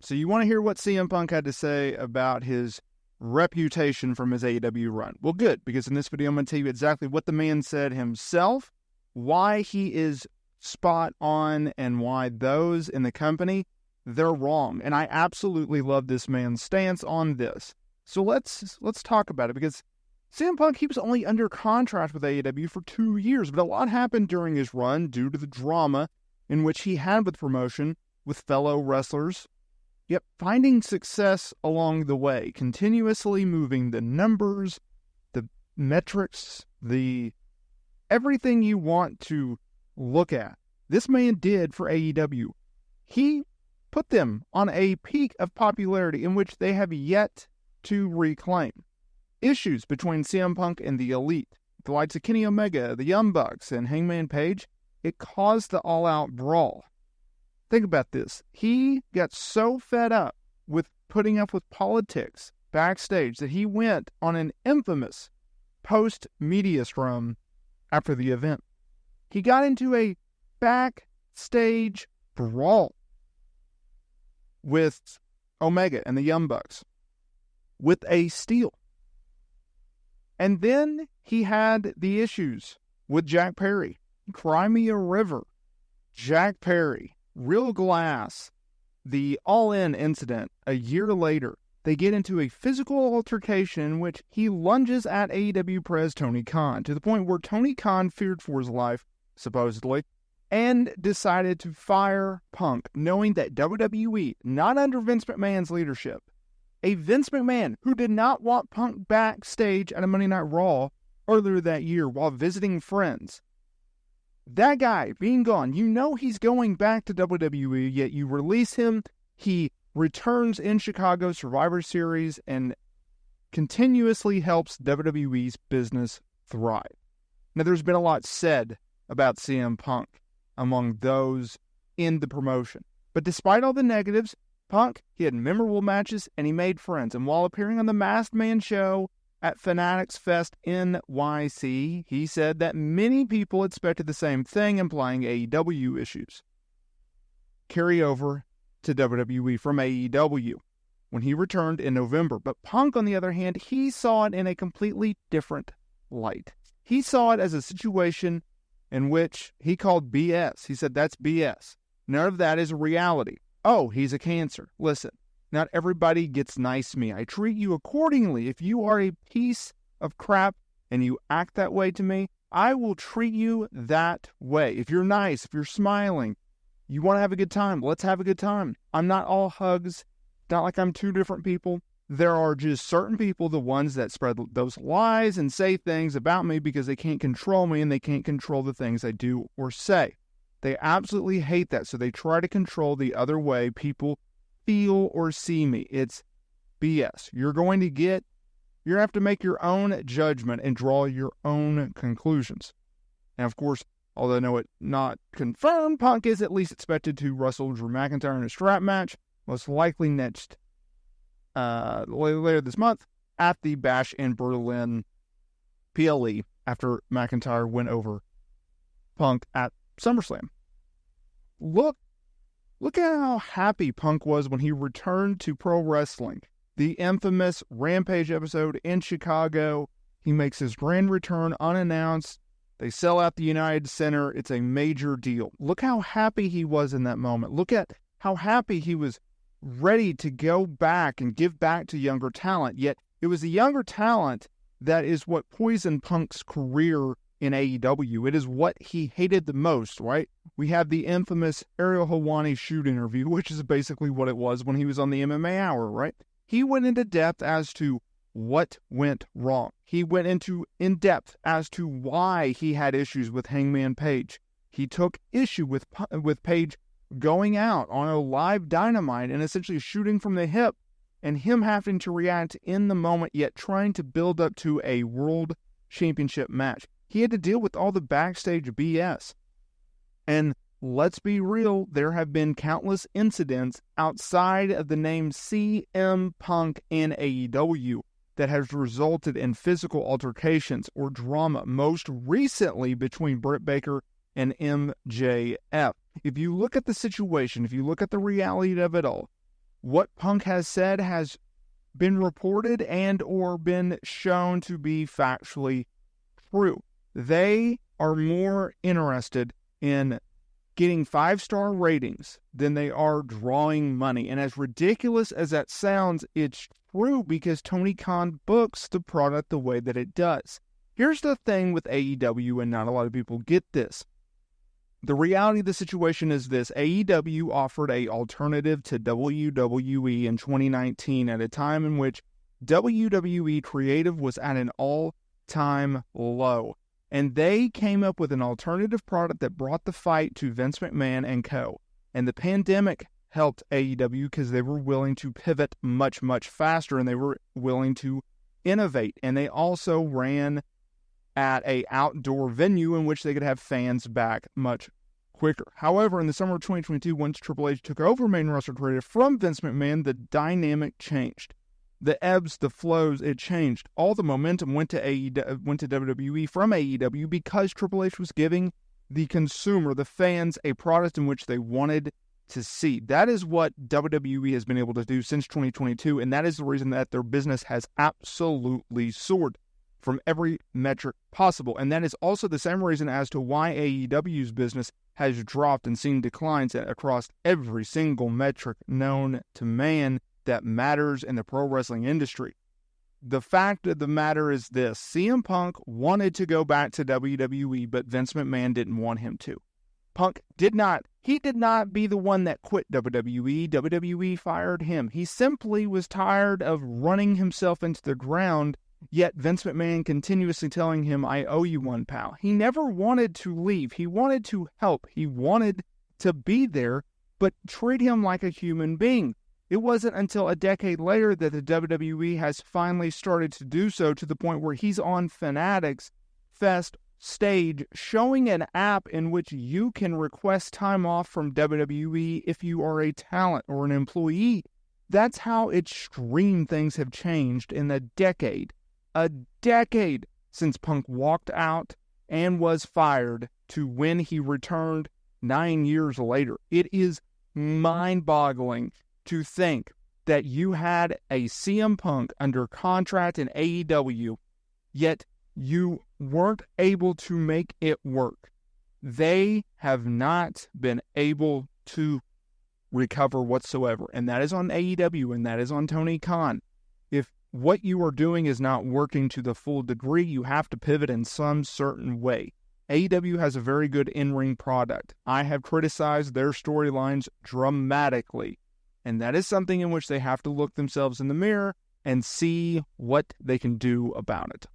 So you want to hear what CM Punk had to say about his reputation from his AEW run? Well, good, because in this video I'm going to tell you exactly what the man said himself, why he is spot on, and why those in the company, they're wrong. And I absolutely love this man's stance on this. So let's talk about it, because CM Punk, he was only under contract with AEW for 2 years, but a lot happened during his run due to the drama in which he had with promotion with fellow wrestlers, yet finding success along the way, continuously moving the numbers, the metrics, the everything you want to look at. This man did for AEW. He put them on a peak of popularity in which they have yet to reclaim. Issues between CM Punk and the Elite, the likes of Kenny Omega, the Young Bucks, and Hangman Page, it caused the all-out brawl. Think about this. He got so fed up with putting up with politics backstage that he went on an infamous post-media scrum after the event. He got into a backstage brawl with Omega and the Young Bucks with a steel. And then he had the issues with Jack Perry. Crimea River, Jack Perry, Real Glass, the All-In incident. A year later, they get into a physical altercation in which he lunges at AEW Prez Tony Khan, to the point where Tony Khan feared for his life, supposedly, and decided to fire Punk, knowing that WWE, not under Vince McMahon's leadership, a Vince McMahon who did not want Punk backstage at a Monday Night Raw earlier that year while visiting friends. That guy being gone, you know he's going back to WWE, yet you release him. He returns in Chicago Survivor Series and continuously helps WWE's business thrive. Now, there's been a lot said about CM Punk among those in the promotion. But despite all the negatives, Punk, he had memorable matches and he made friends. And while appearing on the Masked Man show at Fanatics Fest NYC, he said that many people expected the same thing, implying AEW issues carry over to WWE from AEW when he returned in November. But Punk, on the other hand, he saw it in a completely different light. He saw it as a situation in which he called BS. He said, that's BS. None of that is reality. Oh, he's a cancer. Listen, not everybody gets nice to me. I treat you accordingly. If you are a piece of crap and you act that way to me, I will treat you that way. If you're nice, if you're smiling, you want to have a good time, let's have a good time. I'm not all hugs. Not like I'm two different people. There are just certain people, the ones that spread those lies and say things about me because they can't control me and they can't control the things I do or say. They absolutely hate that, so they try to control the other way people feel or see me. It's BS. You're going to have to make your own judgment and draw your own conclusions. Now, of course, although I know it not confirmed, Punk is at least expected to wrestle Drew McIntyre in a strap match, most likely next later this month at the Bash in Berlin PLE after McIntyre went over Punk at SummerSlam. Look at how happy Punk was when he returned to pro wrestling. The infamous Rampage episode in Chicago. He makes his grand return unannounced. They sell out the United Center. It's a major deal. Look how happy he was in that moment. Look at how happy he was, ready to go back and give back to younger talent. Yet it was the younger talent that is what poisoned Punk's career in AEW. It is what he hated the most, right? We have the infamous Ariel Helwani shoot interview, which is basically what it was when he was on the MMA Hour, right? He went into depth as to what went wrong. He went into in depth as to why he had issues with Hangman Page. He took issue with Page going out on a live Dynamite and essentially shooting from the hip, and him having to react in the moment, yet trying to build up to a world championship match. He had to deal with all the backstage BS. And let's be real, there have been countless incidents outside of the name CM Punk in AEW that has resulted in physical altercations or drama, most recently between Britt Baker and MJF. If you look at the situation, if you look at the reality of it all, what Punk has said has been reported and or been shown to be factually true. They are more interested in getting 5-star ratings than they are drawing money. And as ridiculous as that sounds, it's true because Tony Khan books the product the way that it does. Here's the thing with AEW, and not a lot of people get this. The reality of the situation is this: AEW offered an alternative to WWE in 2019 at a time in which WWE creative was at an all-time low. And they came up with an alternative product that brought the fight to Vince McMahon and co. And the pandemic helped AEW because they were willing to pivot much, much faster, and they were willing to innovate. And they also ran at an outdoor venue in which they could have fans back much quicker. However, in the summer of 2022, once Triple H took over main roster creative from Vince McMahon, the dynamic changed. The ebbs, the flows, it changed. All the momentum went to WWE from AEW because Triple H was giving the consumer, the fans, a product in which they wanted to see. That is what WWE has been able to do since 2022, and that is the reason that their business has absolutely soared from every metric possible. And that is also the same reason as to why AEW's business has dropped and seen declines across every single metric known to man that matters in the pro wrestling industry. The fact of the matter is this: CM Punk wanted to go back to WWE, but Vince McMahon didn't want him to. Punk did not. He did not be the one that quit WWE. WWE fired him. He simply was tired of running himself into the ground, yet Vince McMahon continuously telling him, "I owe you one, pal." He never wanted to leave. He wanted to help. He wanted to be there, but treat him like a human being. It wasn't until a decade later that the WWE has finally started to do so, to the point where he's on Fanatics Fest stage showing an app in which you can request time off from WWE if you are a talent or an employee. That's how extreme things have changed in a decade since Punk walked out and was fired to when he returned 9 years later. It is mind-boggling to think that you had a CM Punk under contract in AEW, yet you weren't able to make it work. They have not been able to recover whatsoever, and that is on AEW, and that is on Tony Khan. If what you are doing is not working to the full degree, you have to pivot in some certain way. AEW has a very good in-ring product. I have criticized their storylines dramatically, and that is something in which they have to look themselves in the mirror and see what they can do about it.